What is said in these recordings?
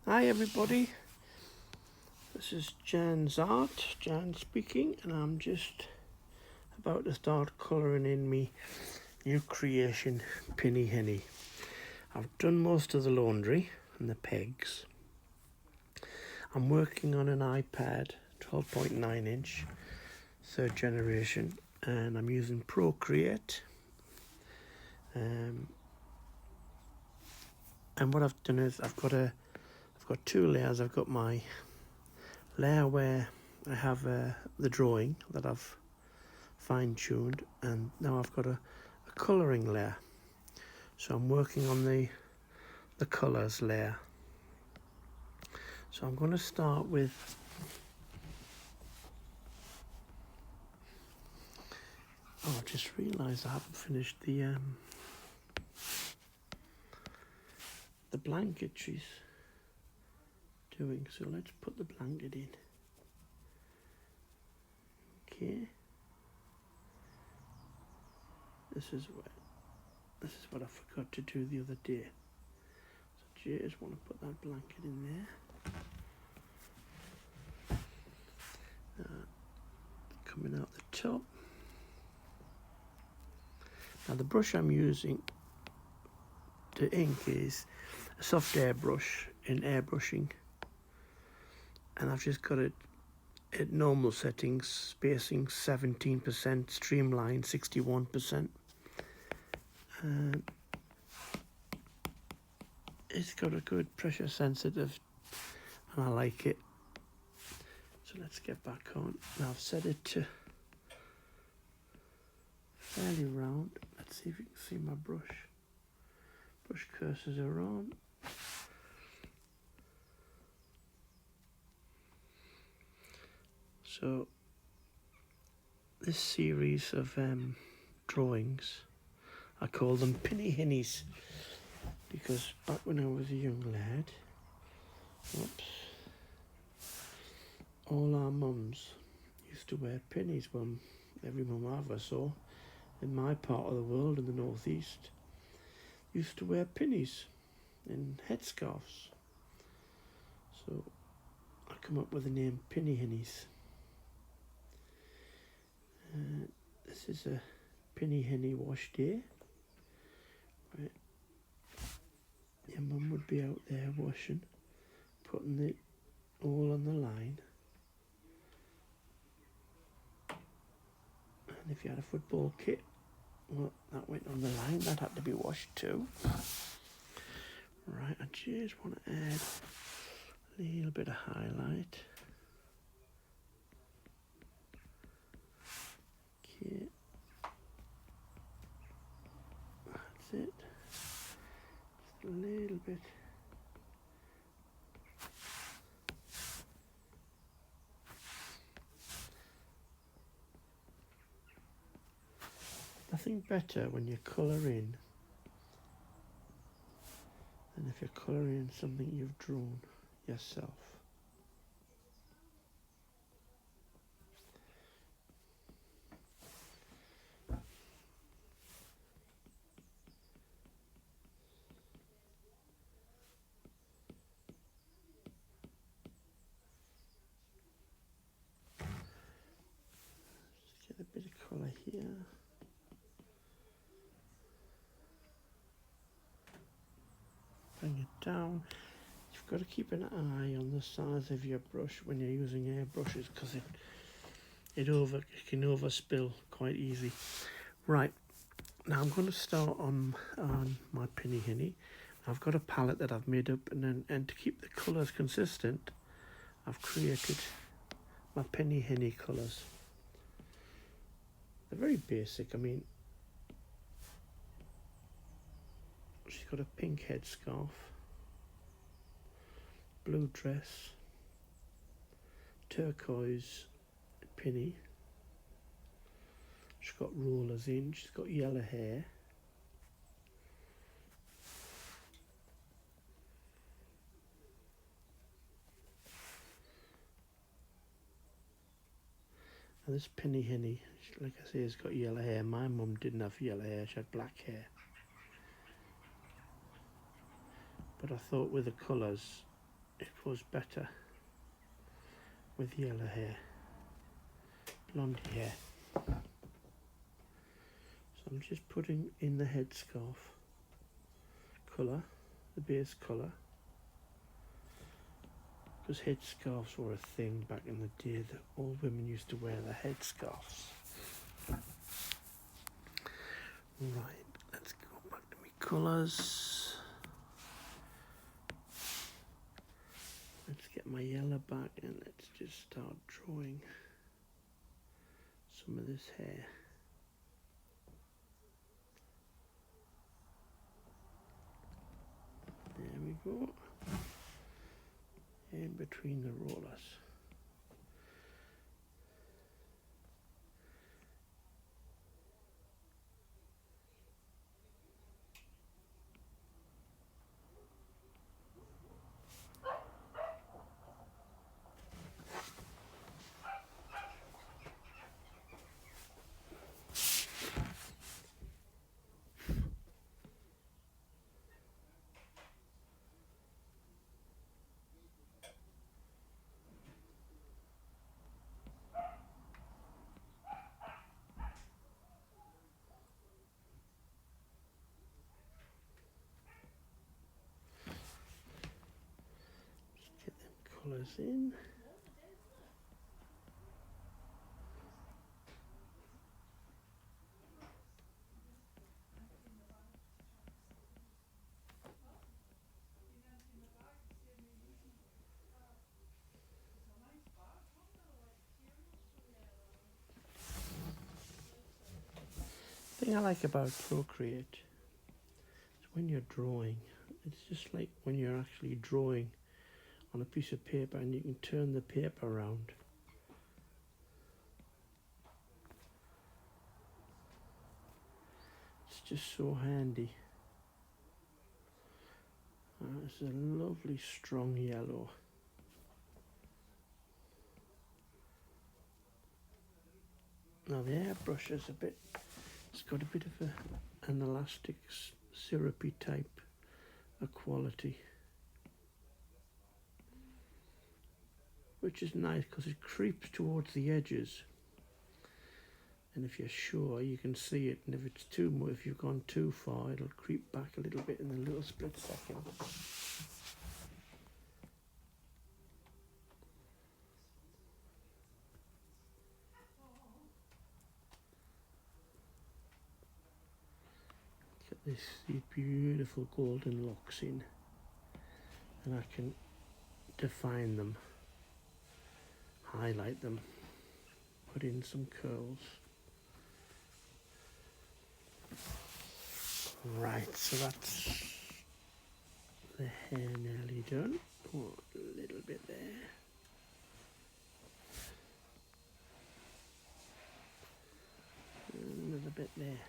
Hi everybody, this is Jan's art, Jan speaking, and I'm just about to start colouring in me new creation, Pinnie Hinnie. I've done most of the laundry and the pegs. I'm working on an iPad 12.9 inch, third generation, and I'm using Procreate. And what I've done is I've got two layers. I've got my layer where I have the drawing that I've fine-tuned, and now I've got a colouring layer. So I'm working on the colours layer. So I'm going to start with I just realised I haven't finished the blanket she's doing, so let's put the blanket in. Okay, this is what I forgot to do the other day. So just want to put that blanket in there. Coming out the top. Now the brush I'm using to ink is a soft airbrush in airbrushing, and I've just got it at normal settings, spacing 17%, streamline 61%. And it's got a good pressure sensitive, and I like it. So let's get back on. Now I've set it to fairly round. Let's see if you can see my brush. Brush cursors are on. So this series of drawings, I call them Pinnie Hinnies, because back when I was a young lad, all our mums used to wear pinnies. Well, every mum I ever saw in my part of the world in the northeast used to wear pinnies in headscarves. So I come up with the name Pinnie Hinnies. This is a Pinnie Hinnies Wash day. Right. Your mum would be out there washing, putting it all on the line. And if you had a football kit, well, that went on the line, that had to be washed too. Right, I just want to add a little bit of highlight. Okay, that's it. Just a little bit. Nothing better when you colour in than if you're colouring something you've drawn yourself. Just get a bit of colour here. Bring it down. You've got to keep an eye on the size of your brush when you're using airbrushes, because it can overspill quite easy. Right, now I'm going to start on my Pinnie Hinnie. I've got a palette that I've made up, and to keep the colours consistent, I've created my Pinnie Hinnie colours. They're very basic. I mean, she's got a pink headscarf, blue dress, turquoise pinny. She's got rollers in, she's got yellow hair. And this Pinnie Hinnie, like I say, has got yellow hair. My mum didn't have yellow hair, she had black hair. But I thought with the colours, it was better with yellow hair, blonde hair. So I'm just putting in the headscarf colour, the base colour, because headscarves were a thing back in the day that all women used to wear the headscarves. Right, let's go back to my colours. Let's get my yellow back and let's just start drawing some of this hair. There we go. In between the rollers. Get them colours in. The thing I like about Procreate is when you're drawing, it's just like when you're actually drawing on a piece of paper and you can turn the paper around. It's just so handy. It's a lovely strong yellow. Now the airbrush is it's got a bit of an elastic, syrupy type of quality, which is nice because it creeps towards the edges, and if you're sure you can see it, and if you've gone too far it'll creep back a little bit in a little split second. Get these beautiful golden locks in, and I can define them, highlight them, put in some curls. Right, so that's the hair nearly done. Oh, a little bit there. And another bit there.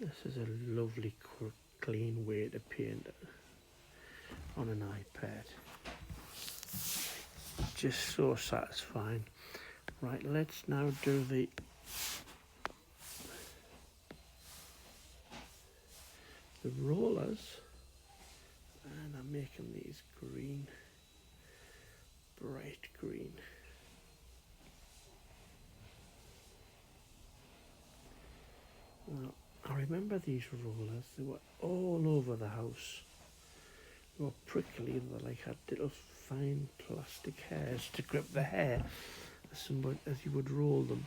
This is a lovely clean way to paint on an iPad. Just so satisfying. Right, let's now do the rollers, and I'm making these green, bright green. Now, I remember these rollers, they were all over the house. They were prickly, they like had little fine plastic hairs to grip the hair as you would roll them.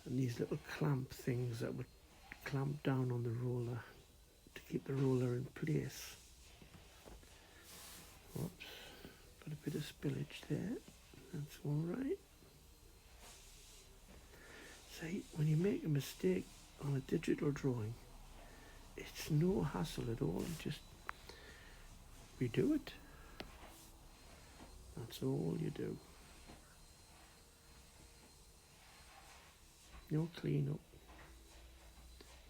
And these little clamp things that would clamp down on the roller to keep the roller in place. Oops, got a bit of spillage there, that's alright. See, when you make a mistake on a digital drawing, it's no hassle at all, you just redo it. That's all you do. No clean up,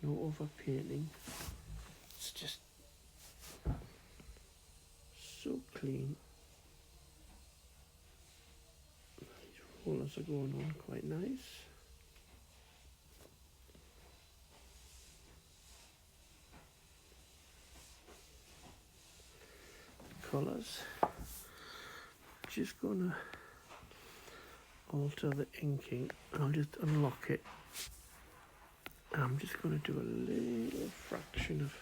no over painting. It's just so clean. These rollers are going on quite nice. colours. Just gonna alter the inking. I'll just unlock it. I'm just gonna do a little fraction of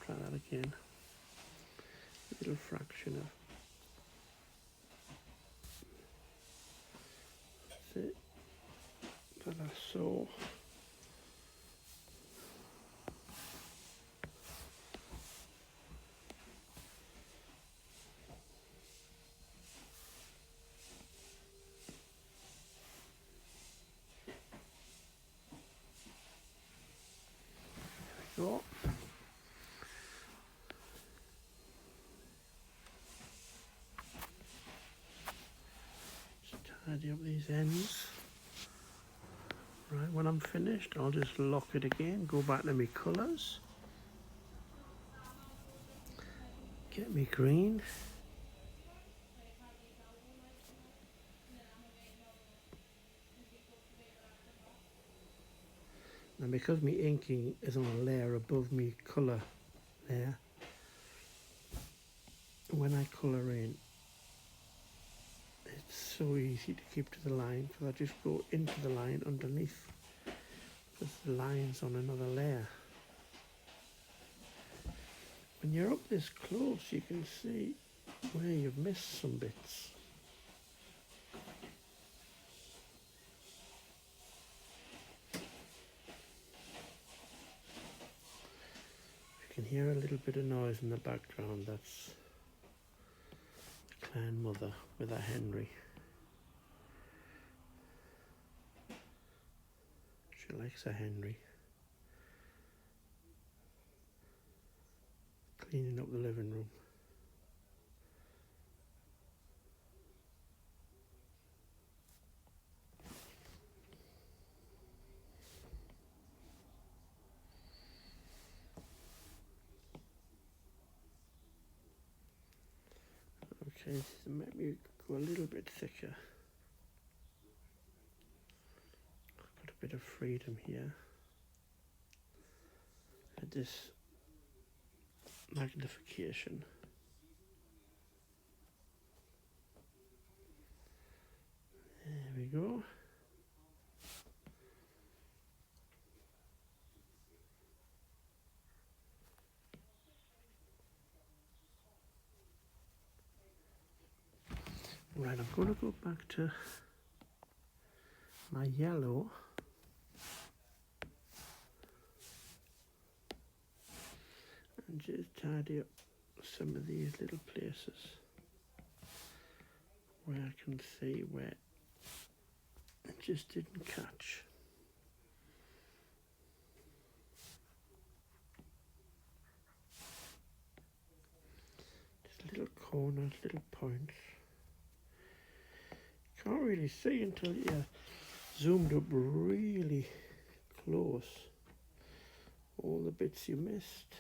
try that again. A little fraction of that's it. That I saw. Go. Just tidy up these ends. Right, when I'm finished, I'll just lock it again, go back to my colours, get me green. Now because my inking is on a layer above me colour there, when I colour in, it's so easy to keep to the line because I just go into the line underneath because the line's on another layer. When you're up this close you can see where you've missed some bits. You can hear a little bit of noise in the background. That's the clan mother with her Henry. She likes her Henry. Cleaning up the living room. Okay, so maybe go a little bit thicker. Got a bit of freedom here. At this magnification. There we go. Right, I'm going to go back to my yellow and just tidy up some of these little places where I can see where it just didn't catch. Just little corners, little points. Can't really see until you're zoomed up really close all the bits you missed.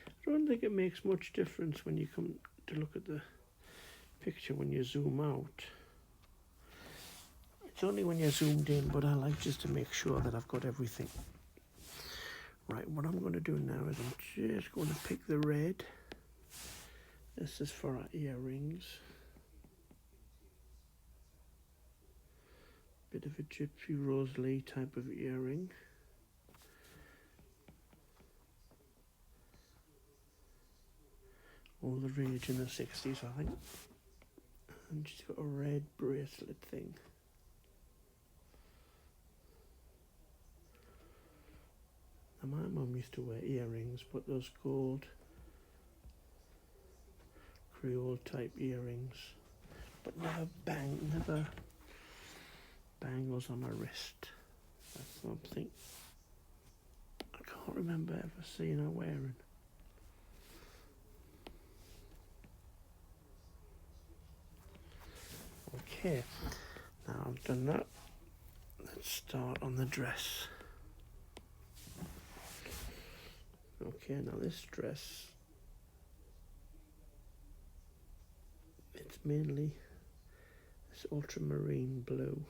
I don't think it makes much difference when you come to look at the picture when you zoom out. It's only when you're zoomed in, but I like just to make sure that I've got everything. Right, what I'm going to do now is I'm just going to pick the red. This is for our earrings. Bit of a gypsy Rosalie type of earring. All the rage in the 60s, I think. And she's got a red bracelet thing. Now my mum used to wear earrings, but those gold Creole type earrings, but never bangles on her wrist. That's something I can't remember ever seeing her wearing. Okay, now I've done that. Let's start on the dress. Okay, now this dress, it's mainly this ultramarine blue.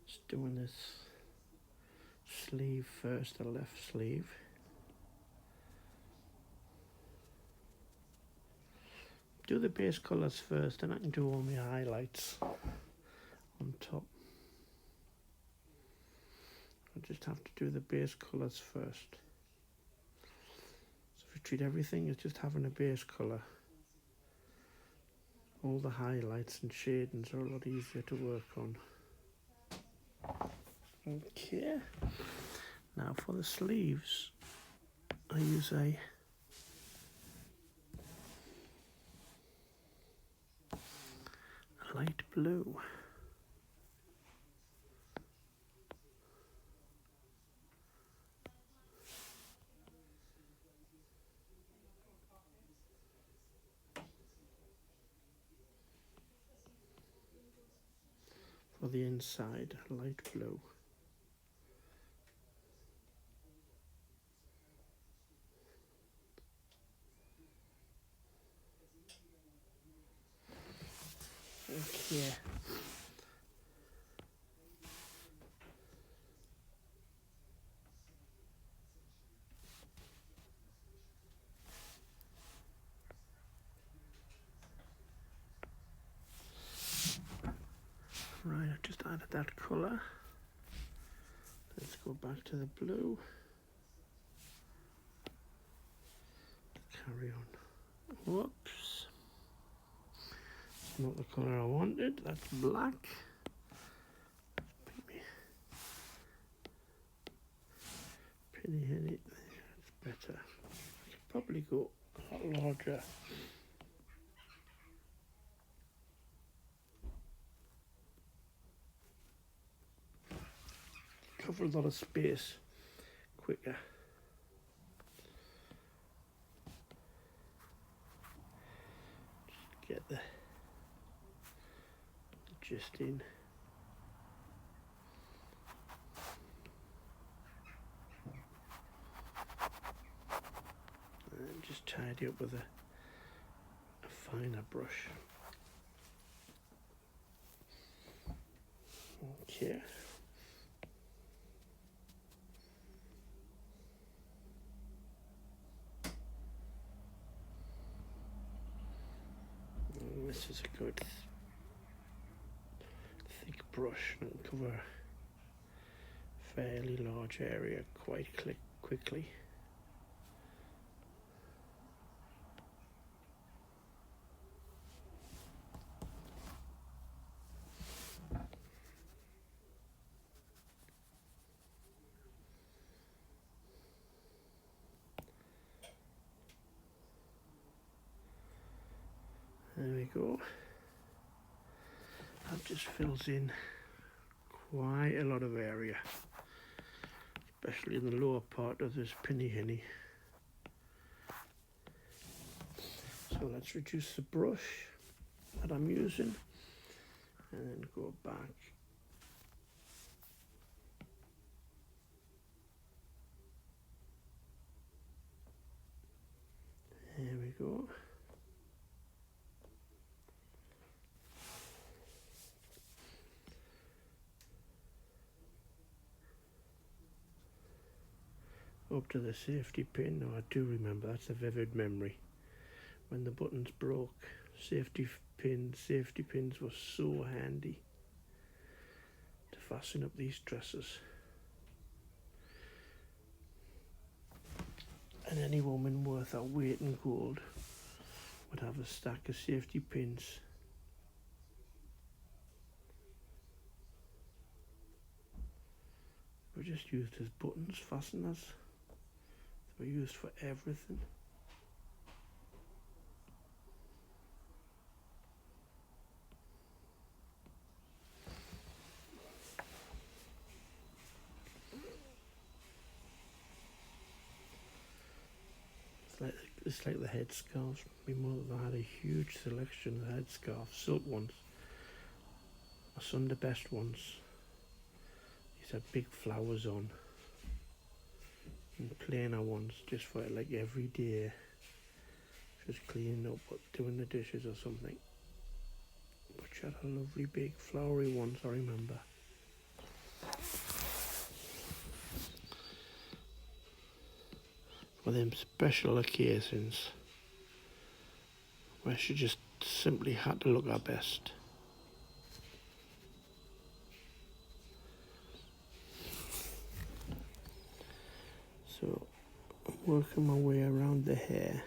Just doing this sleeve first, the left sleeve. Do the base colours first, and I can do all my highlights on top. I just have to do the base colours first. So if you treat everything as just having a base colour, all the highlights and shadings are a lot easier to work on. Okay, now for the sleeves, I use a light blue. For the inside, light blue. Okay. Right, I've just added that colour. Let's go back to the blue. Carry on. Whoops. Not the colour I wanted, that's black. Pinnie Hinnies, that's better. I could probably go a lot larger. Cover a lot of space quicker. Just get the gist in. And just tidy up with a finer brush. Okay. This is a good thick brush and cover a fairly large area quite quickly. There we go. That just fills in quite a lot of area, especially in the lower part of this Pinnie Hinnie. So let's reduce the brush that I'm using and then go back. There we go. Up to the safety pin. Now I do remember, that's a vivid memory. When the buttons broke, safety pins were so handy to fasten up these dresses. And any woman worth her weight in gold would have a stack of safety pins. Were just used as buttons, fasteners. They were used for everything. Just like the headscarves. My mother had a huge selection of headscarves, silk ones. Some of the best ones. These had big flowers on. And plainer ones, just for like every day. Just cleaning up, or doing the dishes or something. But she had a lovely big flowery ones, I remember. For them special occasions where she just simply had to look her best. So I'm working my way around the hair.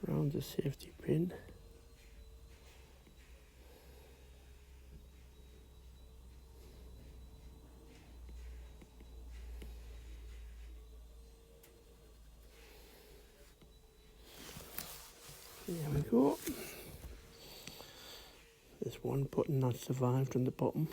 Around the safety pin. There we go. There's one button that survived on the bottom.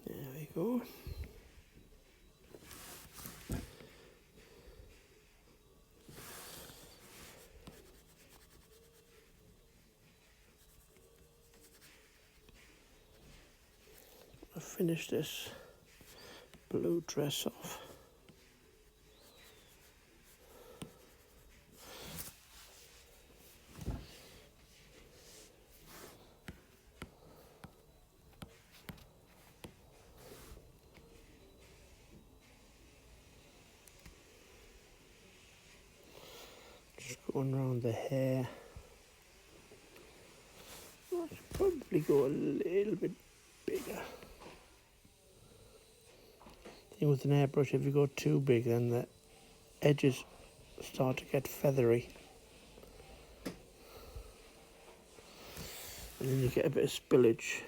There we go. I'll finish this blue dress off. Just going around the hair. I should probably go a little bit bigger. The thing with an airbrush, if you go too big, then the edges start to get feathery. And then you get a bit of spillage.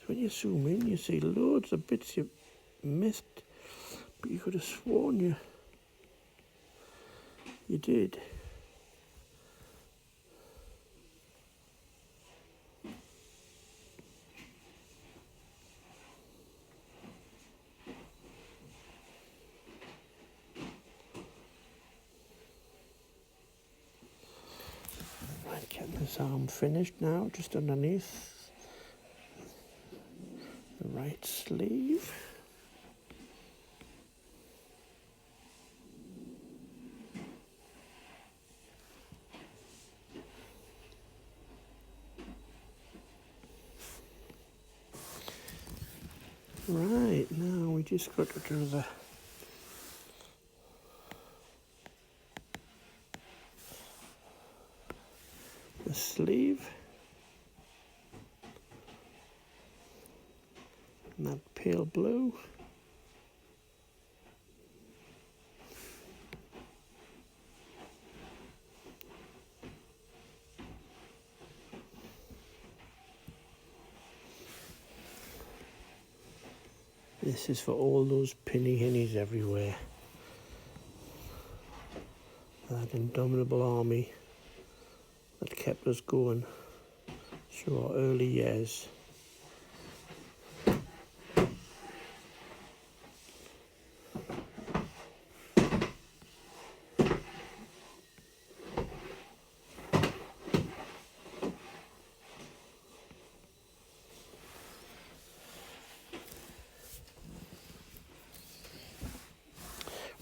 So when you zoom in, you see loads of bits you missed, but you could have sworn you did. Right, getting this arm finished now, just underneath the right sleeve. Right, now we just got to do the sleeve. And that pale blue. This is for all those Pinnie Hinnies everywhere. That indomitable army that kept us going through our early years.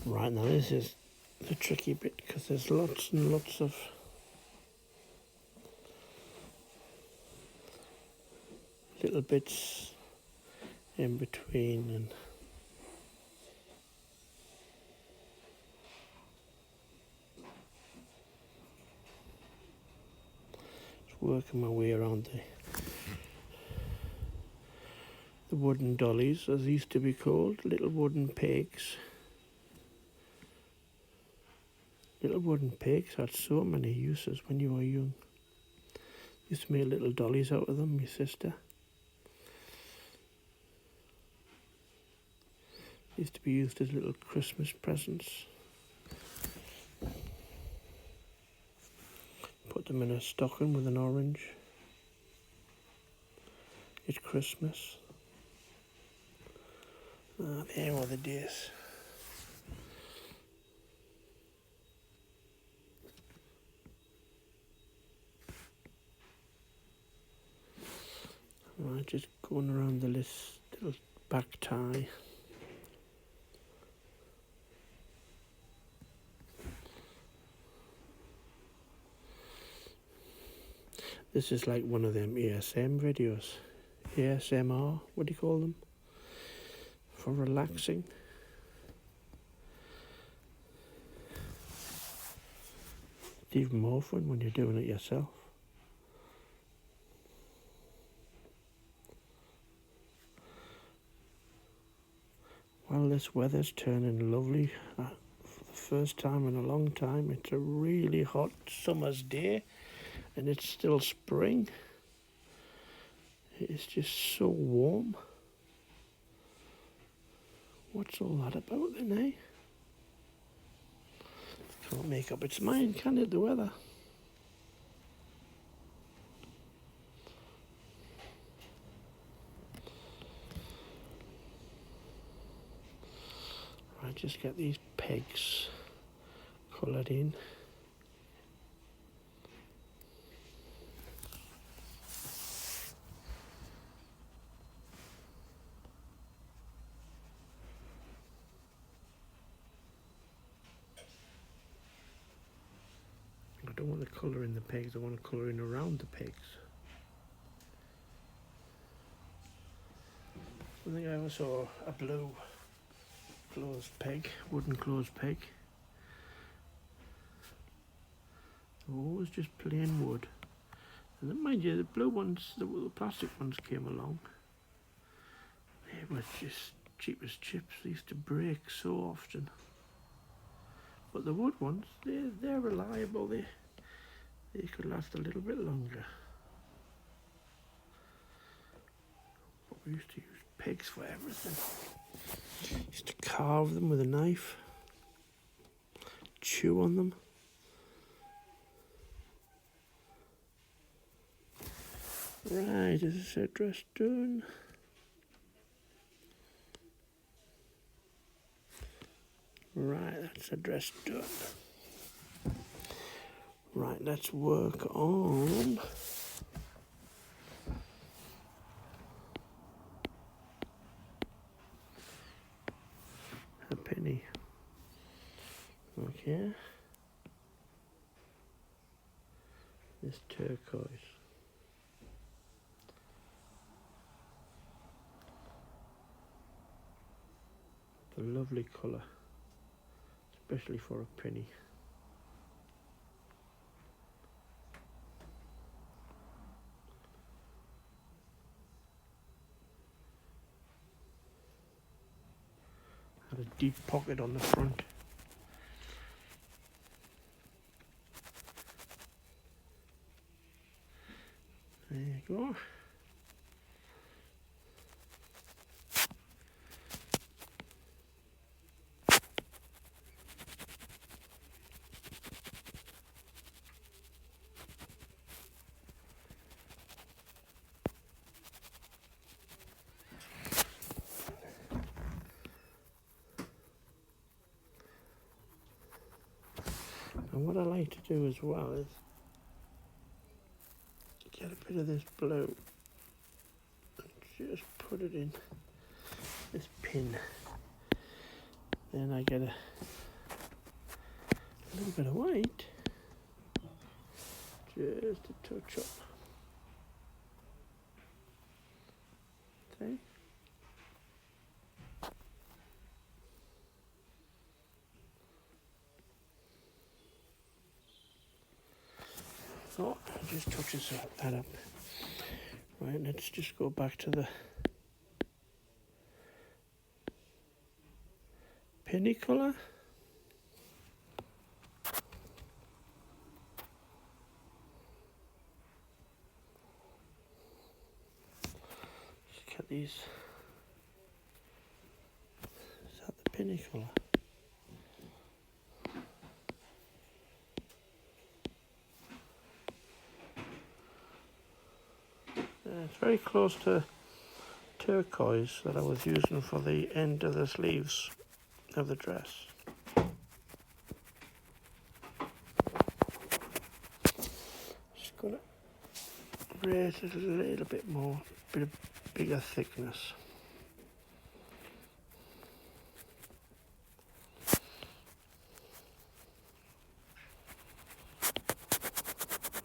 Right, now this is the tricky bit because there's lots and lots of little bits in between, and working my way around the wooden dollies, as they used to be called, little wooden pegs. Little wooden pegs had so many uses when you were young. Used to make little dollies out of them, my sister. Used to be used as little Christmas presents. Put them in a stocking with an orange. It's Christmas. Ah, there were the days. Right, just going around the little back tie. This is like one of them ASM videos. ASMR, what do you call them? For relaxing. It's even more fun when you're doing it yourself. Well, this weather's turning lovely. For the first time in a long time, it's a really hot summer's day, and it's still spring. It's just so warm. What's all that about then, eh? Can't make up its mind, can it, the weather? Right, just get these pegs coloured in. I don't want to colour in the pegs, I want to colour in around the pegs. I think I ever saw a blue closed peg, wooden closed peg. Always just plain wood. And then, mind you, the blue ones, the plastic ones came along. They were just cheap as chips. They used to break so often. But the wood ones, they're reliable. They could last a little bit longer. But we used to use pegs for everything. Used to carve them with a knife, chew on them. Right, is this address done? Right, that's address done. Right, let's work on a penny. Okay. This turquoise. A lovely colour, especially for a penny. Had a deep pocket on the front. There you go. And what I like to do as well is get a bit of this blue and just put it in this pin. Then I get a little bit of white, just a touch up. Okay. thought. It just touches that up. Right, let's just go back to the penny colour. Look at these. Is that the penny colour? It's very close to turquoise that I was using for the end of the sleeves of the dress. Just gonna raise it a little bit more, bit of bigger thickness.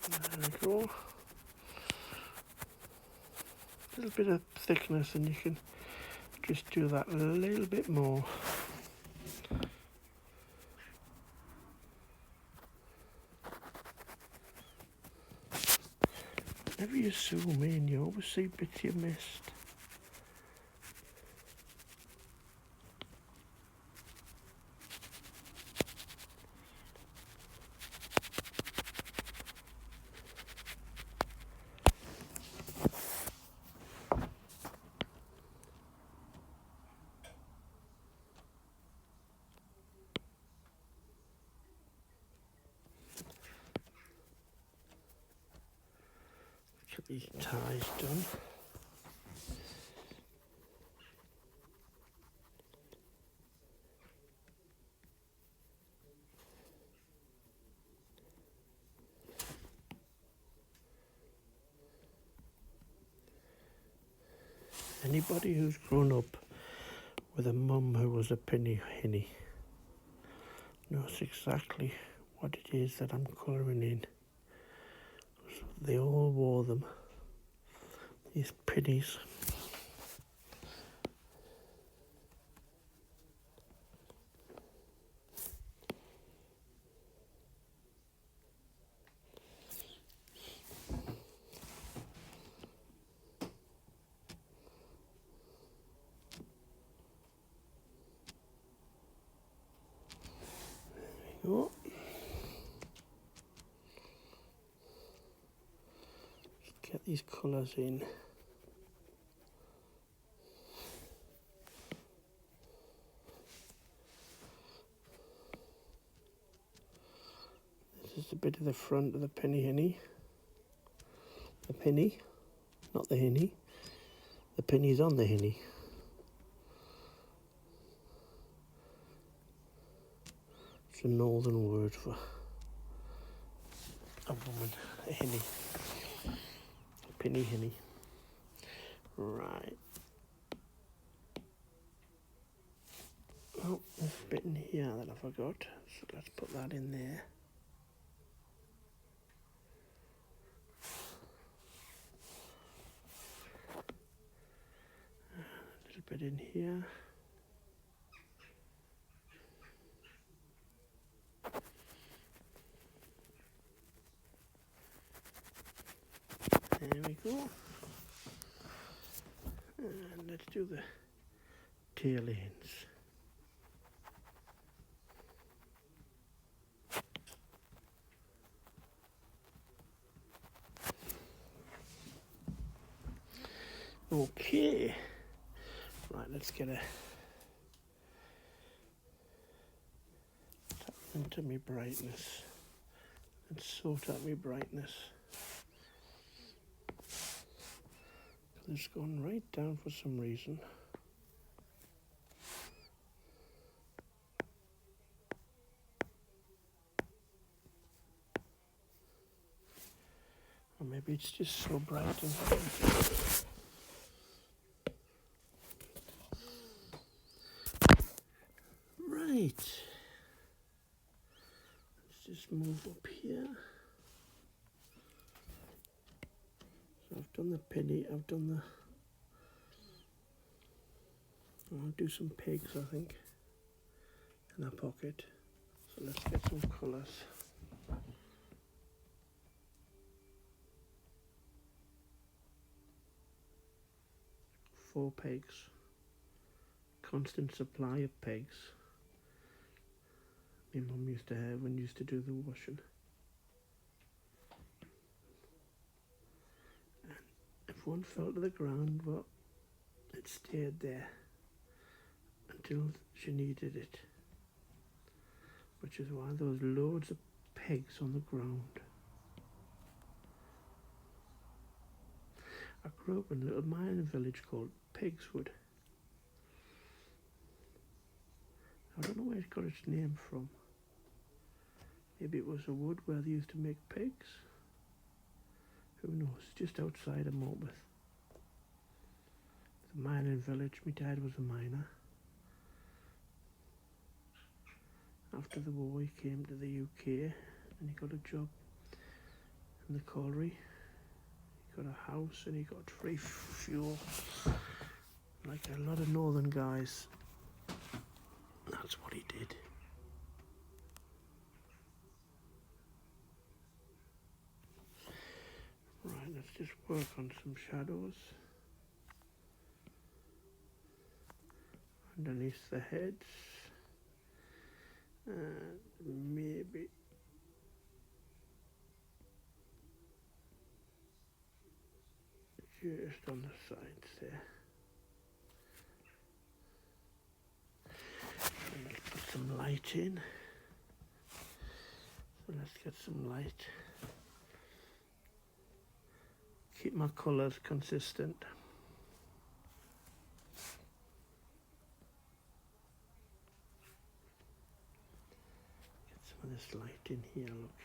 There we go. A little bit of thickness, and you can just do that a little bit more. Whenever you zoom in, you always see bits you missed. Get these ties done. Anybody who's grown up with a mum who was a Pinnie Hinnie knows exactly what it is that I'm colouring in. They all wore them, these pennies. There we go. Get these colours in. This is a bit of the front of the Pinnie Hinnie. The penny, not the hinnie. The penny's on the hinnie. It's a northern word for a woman, a hinnie. Pinnie Hinnie. Right. Oh, there's a bit in here that I forgot, so let's put that in there. A little bit in here. There we go. And let's do the tail ends. Okay. Right, let's get a tap into my brightness. Let's sort out my brightness. It's gone right down for some reason. Or maybe it's just so bright and right. Let's just move up here. So I've done the penny, I've done the... I'll do some pigs, I think, in our pocket. So let's get some colours. 4 pegs. Constant supply of pegs. My mum used to have when used to do the washing. And if one fell to the ground, well, it stayed there until she needed it. Which is why there was loads of pegs on the ground. I grew up in a little mining village called Pigswood. I don't know where it got its name from. Maybe it was a wood where they used to make pigs. Who knows? Just outside of Morpeth. It's a mining village. My dad was a miner. After the war he came to the UK and he got a job in the colliery. He got a house and he got free fuel. Like a lot of northern guys. That's what he did. Right, let's just work on some shadows. Underneath the heads. And maybe just on the sides there. And let's put some light in. So let's get some light. Keep my colours consistent. This light in here, look.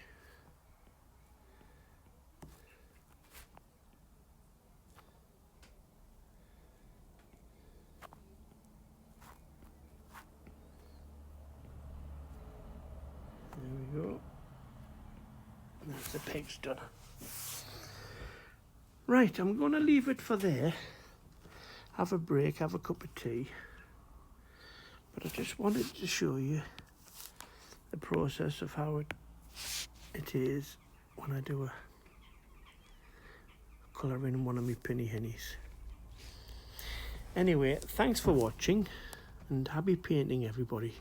There we go. That's the pigs done. Right, I'm going to leave it for there. Have a break, have a cup of tea. But I just wanted to show you the process of how it is when I do a colour in one of my Pinnie Hinnies. Anyway, thanks for watching and happy painting, everybody.